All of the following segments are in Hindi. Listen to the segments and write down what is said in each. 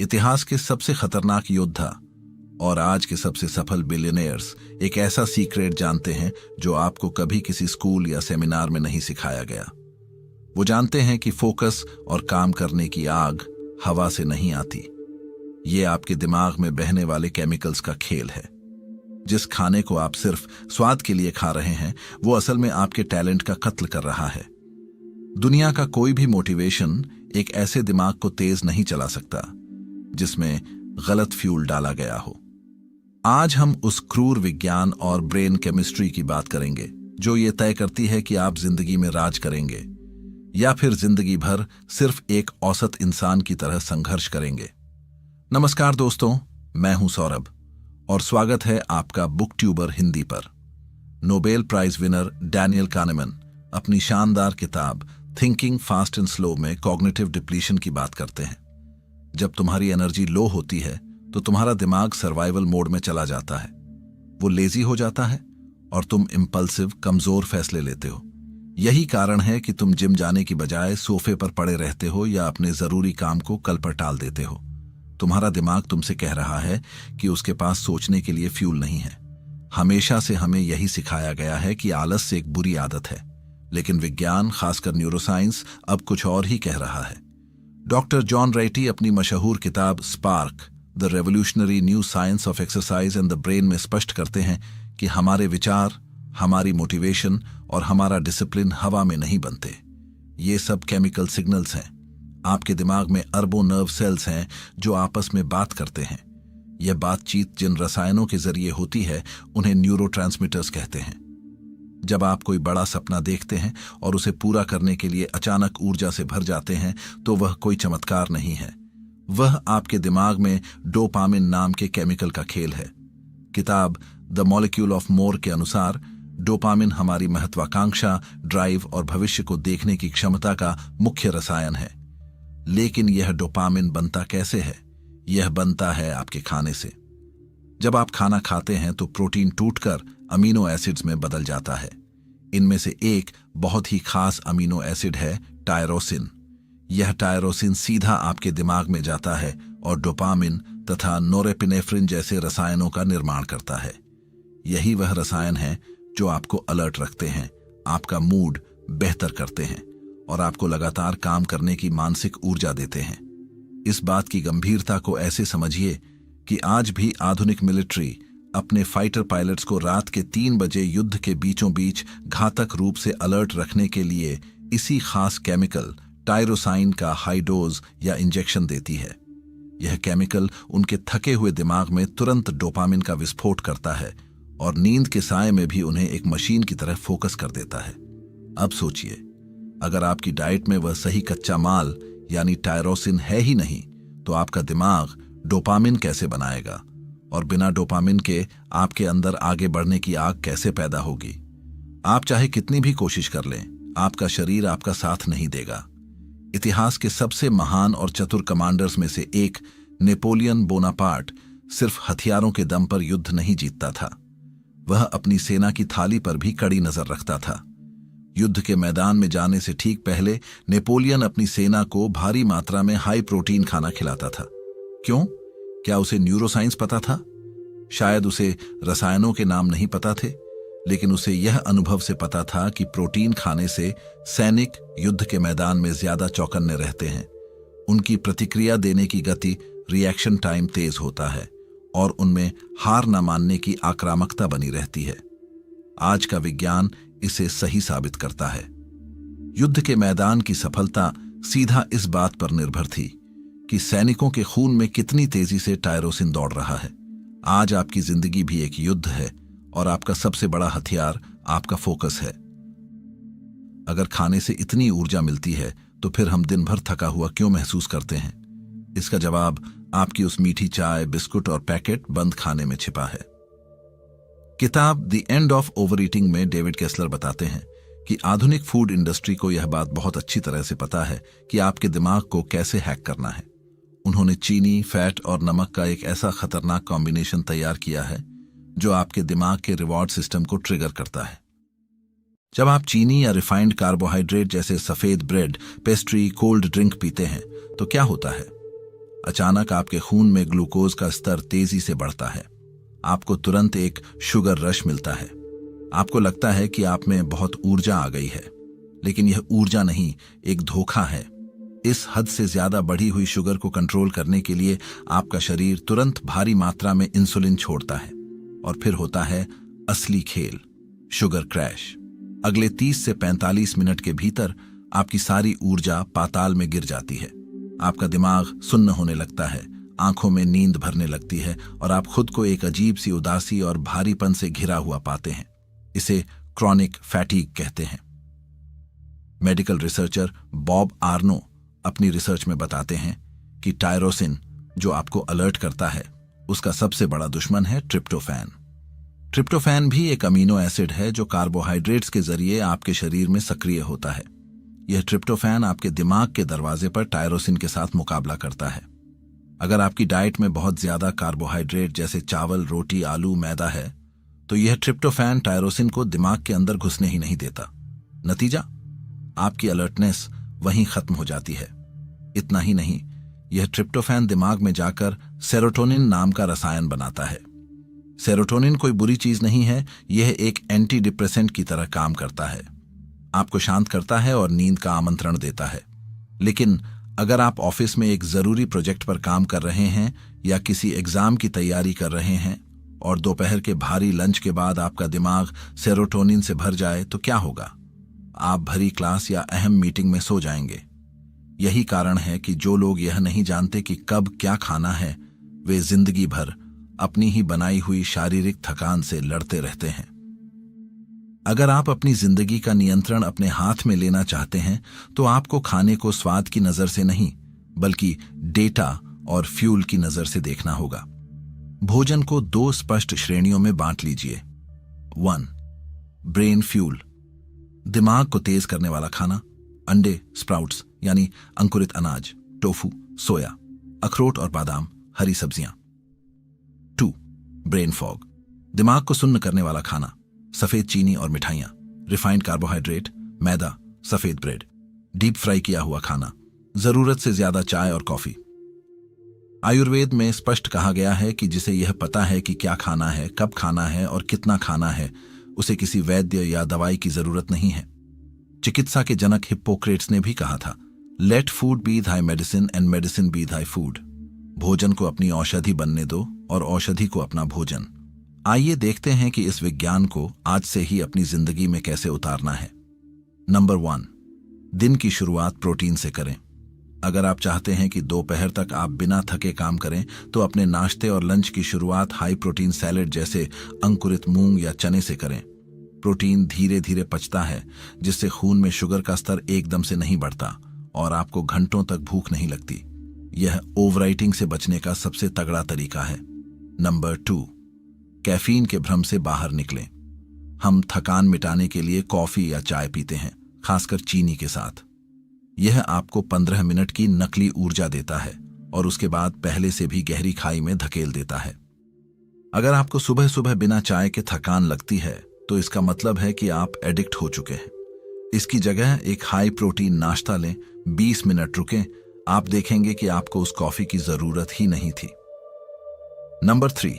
इतिहास के सबसे खतरनाक योद्धा और आज के सबसे सफल बिलियनियर्स एक ऐसा सीक्रेट जानते हैं जो आपको कभी किसी स्कूल या सेमिनार में नहीं सिखाया गया। वो जानते हैं कि फोकस और काम करने की आग हवा से नहीं आती। ये आपके दिमाग में बहने वाले केमिकल्स का खेल है। जिस खाने को आप सिर्फ स्वाद के लिए खा रहे हैं वो असल में आपके टैलेंट का कत्ल कर रहा है। दुनिया का कोई भी मोटिवेशन एक ऐसे दिमाग को तेज नहीं चला सकता जिसमें गलत फ्यूल डाला गया हो। आज हम उस क्रूर विज्ञान और ब्रेन केमिस्ट्री की बात करेंगे जो ये तय करती है कि आप जिंदगी में राज करेंगे या फिर जिंदगी भर सिर्फ एक औसत इंसान की तरह संघर्ष करेंगे। नमस्कार दोस्तों, मैं हूं सौरभ और स्वागत है आपका बुक ट्यूबर हिंदी पर। नोबेल प्राइज विनर डैनियल कानेमन अपनी शानदार किताब थिंकिंग फास्ट एंड स्लो में कॉग्निटिव डिप्लीशन की बात करते हैं। जब तुम्हारी एनर्जी लो होती है तो तुम्हारा दिमाग सर्वाइवल मोड में चला जाता है। वो लेजी हो जाता है और तुम इंपल्सिव, कमजोर फैसले लेते हो। यही कारण है कि तुम जिम जाने की बजाय सोफे पर पड़े रहते हो या अपने जरूरी काम को कल पर टाल देते हो। तुम्हारा दिमाग तुमसे कह रहा है कि उसके पास सोचने के लिए फ्यूल नहीं है। हमेशा से हमें यही सिखाया गया है कि आलस्य एक बुरी आदत है, लेकिन विज्ञान, खासकर न्यूरोसाइंस, अब कुछ और ही कह रहा है। डॉक्टर जॉन राइटी अपनी मशहूर किताब spark the revolutionary new science of exercise and the brain में स्पष्ट करते हैं कि हमारे विचार, हमारी मोटिवेशन और हमारा डिसिप्लिन हवा में नहीं बनते। ये सब केमिकल सिग्नल्स हैं। आपके दिमाग में अरबों नर्व सेल्स हैं जो आपस में बात करते हैं। यह बातचीत जिन रसायनों के जरिए होती है उन्हें न्यूरोट्रांसमीटर्स कहते हैं। जब आप कोई बड़ा सपना देखते हैं और उसे पूरा करने के लिए अचानक ऊर्जा से भर जाते हैं तो वह कोई चमत्कार नहीं है। वह आपके दिमाग में डोपामिन नाम के केमिकल का खेल है। किताब द मॉलिक्यूल ऑफ मोर के अनुसार डोपामिन हमारी महत्वाकांक्षा, ड्राइव और भविष्य को देखने की क्षमता का मुख्य रसायन है। लेकिन यह डोपामिन बनता कैसे है? यह बनता है आपके खाने से। जब आप खाना खाते हैं तो प्रोटीन टूटकर अमीनो एसिड्स में बदल जाता है। इनमें से एक बहुत ही खास अमीनो एसिड है टायरोसिन। यह टायरोसिन सीधा आपके दिमाग में जाता है और डोपामिन तथा नोरेपिनेफ्रिन जैसे रसायनों का निर्माण करता है। यही वह रसायन है जो आपको अलर्ट रखते हैं, आपका मूड बेहतर करते हैं और आपको लगातार काम करने की मानसिक ऊर्जा देते हैं। इस बात की गंभीरता को ऐसे समझिए कि आज भी आधुनिक मिलिट्री अपने फाइटर पायलट्स को रात के 3 बजे युद्ध के बीचों बीच घातक रूप से अलर्ट रखने के लिए इसी खास केमिकल टायरोसाइन का हाई डोज या इंजेक्शन देती है। यह केमिकल उनके थके हुए दिमाग में तुरंत डोपामिन का विस्फोट करता है और नींद के साए में भी उन्हें एक मशीन की तरह फोकस कर देता है। अब सोचिए, अगर आपकी डाइट में वह सही कच्चा माल यानी टायरोसिन है ही नहीं तो आपका दिमाग डोपामिन कैसे बनाएगा? और बिना डोपामिन के आपके अंदर आगे बढ़ने की आग कैसे पैदा होगी? आप चाहे कितनी भी कोशिश कर लें, आपका शरीर आपका साथ नहीं देगा। इतिहास के सबसे महान और चतुर कमांडर्स में से एक नेपोलियन बोनापार्ट सिर्फ हथियारों के दम पर युद्ध नहीं जीतता था, वह अपनी सेना की थाली पर भी कड़ी नजर रखता था। युद्ध के मैदान में जाने से ठीक पहले नेपोलियन अपनी सेना को भारी मात्रा में हाई प्रोटीन खाना खिलाता था। क्यों? क्या उसे न्यूरोसाइंस पता था? शायद उसे रसायनों के नाम नहीं पता थे, लेकिन उसे यह अनुभव से पता था कि प्रोटीन खाने से सैनिक युद्ध के मैदान में ज्यादा चौकन्ने रहते हैं। उनकी प्रतिक्रिया देने की गति, रिएक्शन टाइम तेज होता है और उनमें हार न मानने की आक्रामकता बनी रहती है। आज का विज्ञान इसे सही साबित करता है। युद्ध के मैदान की सफलता सीधा इस बात पर निर्भर थी कि सैनिकों के खून में कितनी तेजी से टायरोसिन दौड़ रहा है। आज आपकी जिंदगी भी एक युद्ध है और आपका सबसे बड़ा हथियार आपका फोकस है। अगर खाने से इतनी ऊर्जा मिलती है तो फिर हम दिन भर थका हुआ क्यों महसूस करते हैं? इसका जवाब आपकी उस मीठी चाय, बिस्कुट और पैकेट बंद खाने में छिपा है। किताब the end of over eating में डेविड केस्लर बताते हैं कि आधुनिक फूड इंडस्ट्री को यह बात बहुत अच्छी तरह से पता है कि आपके दिमाग को कैसे हैक करना है। उन्होंने चीनी, फैट और नमक का एक ऐसा खतरनाक कॉम्बिनेशन तैयार किया है जो आपके दिमाग के रिवॉर्ड सिस्टम को ट्रिगर करता है। जब आप चीनी या रिफाइंड कार्बोहाइड्रेट जैसे सफेद ब्रेड, पेस्ट्री, कोल्ड ड्रिंक पीते हैं तो क्या होता है? अचानक आपके खून में ग्लूकोज का स्तर तेजी से बढ़ता है। आपको तुरंत एक शुगर रश मिलता है। आपको लगता है कि आप में बहुत ऊर्जा आ गई है, लेकिन यह ऊर्जा नहीं, एक धोखा है। इस हद से ज्यादा बढ़ी हुई शुगर को कंट्रोल करने के लिए आपका शरीर तुरंत भारी मात्रा में इंसुलिन छोड़ता है और फिर होता है असली खेल, शुगर क्रैश। अगले 30 से 45 मिनट के भीतर आपकी सारी ऊर्जा पाताल में गिर जाती है। आपका दिमाग सुन्न होने लगता है, आंखों में नींद भरने लगती है और आप खुद को एक अजीब सी उदासी और भारीपन से घिरा हुआ पाते हैं। इसे क्रॉनिक फैटीग कहते हैं। मेडिकल रिसर्चर बॉब आर्नो अपनी रिसर्च में बताते हैं कि टायरोसिन, जो आपको अलर्ट करता है, उसका सबसे बड़ा दुश्मन है ट्रिप्टोफैन। ट्रिप्टोफैन भी एक अमीनो एसिड है जो कार्बोहाइड्रेट्स के जरिए आपके शरीर में सक्रिय होता है। यह ट्रिप्टोफैन आपके दिमाग के दरवाजे पर टायरोसिन के साथ मुकाबला करता है। अगर आपकी डाइट में बहुत ज्यादा कार्बोहाइड्रेट जैसे चावल, रोटी, आलू, मैदा है, तो यह ट्रिप्टोफैन टायरोसिन को दिमाग के अंदर घुसने ही नहीं देता। नतीजा, आपकी अलर्टनेस वहीं खत्म हो जाती है। इतना ही नहीं, यह ट्रिप्टोफैन दिमाग में जाकर सेरोटोनिन नाम का रसायन बनाता है। सेरोटोनिन कोई बुरी चीज नहीं है, यह एक एंटी डिप्रेसेंट की तरह काम करता है। आपको शांत करता है और नींद का आमंत्रण देता है। लेकिन अगर आप ऑफिस में एक जरूरी प्रोजेक्ट पर काम कर रहे हैं या किसी एग्जाम की तैयारी कर रहे हैं और दोपहर के भारी लंच के बाद आपका दिमाग सेरोटोनिन से भर जाए तो क्या होगा? आप भरी क्लास या अहम मीटिंग में सो जाएंगे। यही कारण है कि जो लोग यह नहीं जानते कि कब क्या खाना है, वे जिंदगी भर अपनी ही बनाई हुई शारीरिक थकान से लड़ते रहते हैं। अगर आप अपनी जिंदगी का नियंत्रण अपने हाथ में लेना चाहते हैं तो आपको खाने को स्वाद की नजर से नहीं, बल्कि डेटा और फ्यूल की नजर से देखना होगा। भोजन को 2 स्पष्ट श्रेणियों में बांट लीजिए। 1. ब्रेन फ्यूल, दिमाग को तेज करने वाला खाना, अंडे, स्प्राउट्स यानी अंकुरित अनाज, टोफू, सोया, अखरोट और बादाम, हरी सब्जियां। 2. ब्रेन फॉग, दिमाग को सुन्न करने वाला खाना, सफेद चीनी और मिठाइयां, रिफाइंड कार्बोहाइड्रेट, मैदा, सफेद ब्रेड, डीप फ्राई किया हुआ खाना, जरूरत से ज्यादा चाय और कॉफी। आयुर्वेद में स्पष्ट कहा गया है कि जिसे यह पता है कि क्या खाना है, कब खाना है और कितना खाना है, उसे किसी वैद्य या दवाई की जरूरत नहीं है। चिकित्सा के जनक हिप्पोक्रेट्स ने भी कहा था, let food be thy medicine and medicine be thy food. भोजन को अपनी औषधि बनने दो और औषधि को अपना भोजन। आइए देखते हैं कि इस विज्ञान को आज से ही अपनी जिंदगी में कैसे उतारना है। नंबर 1, दिन की शुरुआत प्रोटीन से करें। अगर आप चाहते हैं कि दोपहर तक आप बिना थके काम करें, तो अपने नाश्ते और लंच की शुरुआत हाई प्रोटीन सैलेड जैसे अंकुरित मूंग या चने से करें। प्रोटीन धीरे धीरे पचता है, जिससे खून में शुगर का स्तर एकदम से नहीं बढ़ता और आपको घंटों तक भूख नहीं लगती। यह ओवरईटिंग से बचने का सबसे तगड़ा तरीका है। नंबर 2, कैफीन के भ्रम से बाहर निकलें। हम थकान मिटाने के लिए कॉफी या चाय पीते हैं, खासकर चीनी के साथ। यह आपको 15 मिनट की नकली ऊर्जा देता है और उसके बाद पहले से भी गहरी खाई में धकेल देता है। अगर आपको सुबह सुबह बिना चाय के थकान लगती है, तो इसका मतलब है कि आप एडिक्ट हो चुके हैं। इसकी जगह एक हाई प्रोटीन नाश्ता लें, 20 मिनट रुकें, आप देखेंगे कि आपको उस कॉफी की जरूरत ही नहीं थी। नंबर 3,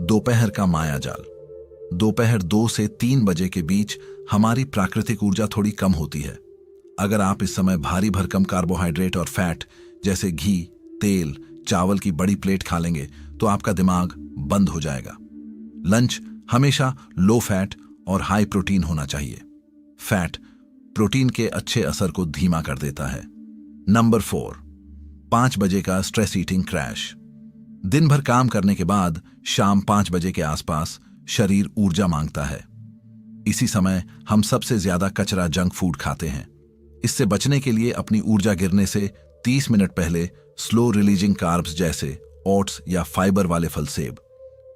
दोपहर का मायाजाल। दोपहर 2 से 3 बजे के बीच हमारी प्राकृतिक ऊर्जा थोड़ी कम होती है। अगर आप इस समय भारी भरकम कार्बोहाइड्रेट और फैट जैसे घी, तेल, चावल की बड़ी प्लेट खा लेंगे, तो आपका दिमाग बंद हो जाएगा। लंच हमेशा लो फैट और हाई प्रोटीन होना चाहिए। फैट प्रोटीन के अच्छे असर को धीमा कर देता है। नंबर 4, 5 बजे का स्ट्रेस ईटिंग क्रैश। दिन भर काम करने के बाद शाम 5 बजे के आसपास शरीर ऊर्जा मांगता है। इसी समय हम सबसे ज्यादा कचरा जंक फूड खाते हैं। इससे बचने के लिए अपनी ऊर्जा गिरने से 30 मिनट पहले स्लो रिलीजिंग कार्ब्स जैसे ओट्स या फाइबर वाले फल, सेब,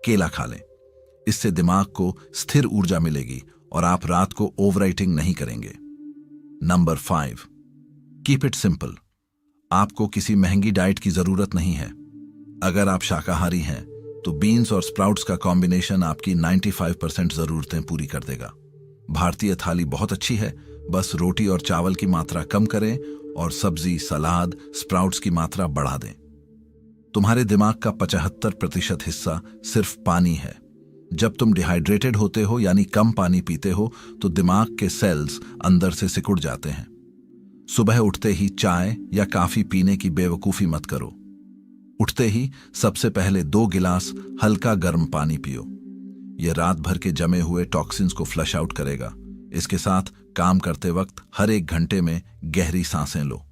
केला खा लें। इससे दिमाग को स्थिर ऊर्जा मिलेगी और आप रात को ओवरईटिंग नहीं करेंगे। Number 5, keep it simple. आपको किसी महंगी डाइट की जरूरत नहीं है। अगर आप शाकाहारी हैं, तो बीन्स और स्प्राउट्स का कॉम्बिनेशन आपकी 95% जरूरतें पूरी कर देगा। भारतीय थाली बहुत अच्छी है, बस रोटी और चावल की मात्रा कम करें और सब्जी, सलाद, स्प्राउट्स की मात्रा बढ़ा दें। तुम्हारे दिमाग का 75% हिस्सा सिर्फ पानी है। जब तुम डिहाइड्रेटेड होते हो यानी कम पानी पीते हो तो दिमाग के सेल्स अंदर से सिकुड़ जाते हैं। सुबह उठते ही चाय या कॉफी पीने की बेवकूफी मत करो। उठते ही सबसे पहले 2 गिलास हल्का गर्म पानी पियो। यह रात भर के जमे हुए टॉक्सिन्स को फ्लश आउट करेगा। इसके साथ काम करते वक्त हर 1 घंटे में गहरी सांसें लो।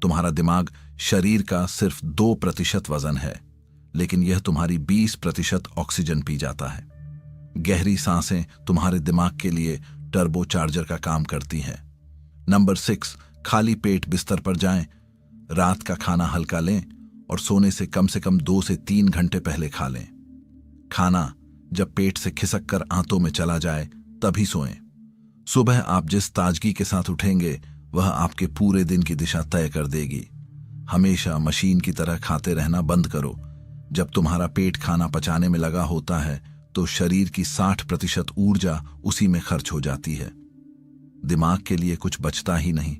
तुम्हारा दिमाग शरीर का सिर्फ 2% वजन है, लेकिन यह तुम्हारी 20% ऑक्सीजन पी जाता है। गहरी सांसें तुम्हारे दिमाग के लिए टर्बो चार्जर का काम करती हैं। नंबर 6, खाली पेट बिस्तर पर जाएं। रात का खाना हल्का लें और सोने से कम 2 से 3 घंटे पहले खा लें। खाना जब पेट से खिसक कर आंतों में चला जाए तभी सोएं। सुबह आप जिस ताजगी के साथ उठेंगे वह आपके पूरे दिन की दिशा तय कर देगी। हमेशा मशीन की तरह खाते रहना बंद करो। जब तुम्हारा पेट खाना पचाने में लगा होता है तो शरीर की 60% ऊर्जा उसी में खर्च हो जाती है। दिमाग के लिए कुछ बचता ही नहीं।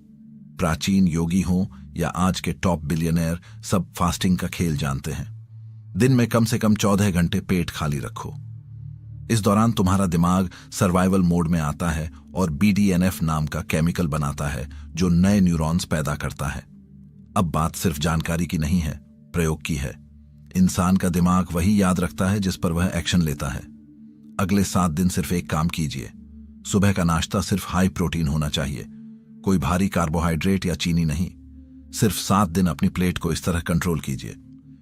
प्राचीन योगी हों या आज के टॉप बिलियनर, सब फास्टिंग का खेल जानते हैं। दिन में कम से कम 14 घंटे पेट खाली रखो। इस दौरान तुम्हारा दिमाग सर्वाइवल मोड में आता है और BDNF नाम का केमिकल बनाता है जो नए न्यूरॉन्स पैदा करता है। अब बात सिर्फ जानकारी की नहीं है, प्रयोग की है। इंसान का दिमाग वही याद रखता है जिस पर वह एक्शन लेता है। अगले 7 दिन सिर्फ एक काम कीजिए। सुबह का नाश्ता सिर्फ हाई प्रोटीन होना चाहिए, कोई भारी कार्बोहाइड्रेट या चीनी नहीं। सिर्फ 7 दिन अपनी प्लेट को इस तरह कंट्रोल कीजिए।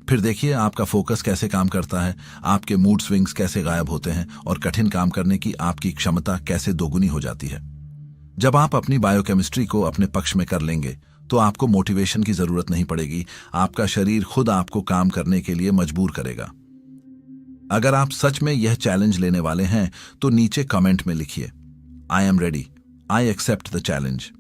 फिर देखिए आपका फोकस कैसे काम करता है, आपके मूड स्विंग्स कैसे गायब होते हैं और कठिन काम करने की आपकी क्षमता कैसे दोगुनी हो जाती है। जब आप अपनी बायोकेमिस्ट्री को अपने पक्ष में कर लेंगे तो आपको मोटिवेशन की जरूरत नहीं पड़ेगी। आपका शरीर खुद आपको काम करने के लिए मजबूर करेगा। अगर आप सच में यह चैलेंज लेने वाले हैं तो नीचे कमेंट में लिखिए, I am ready, I accept the challenge.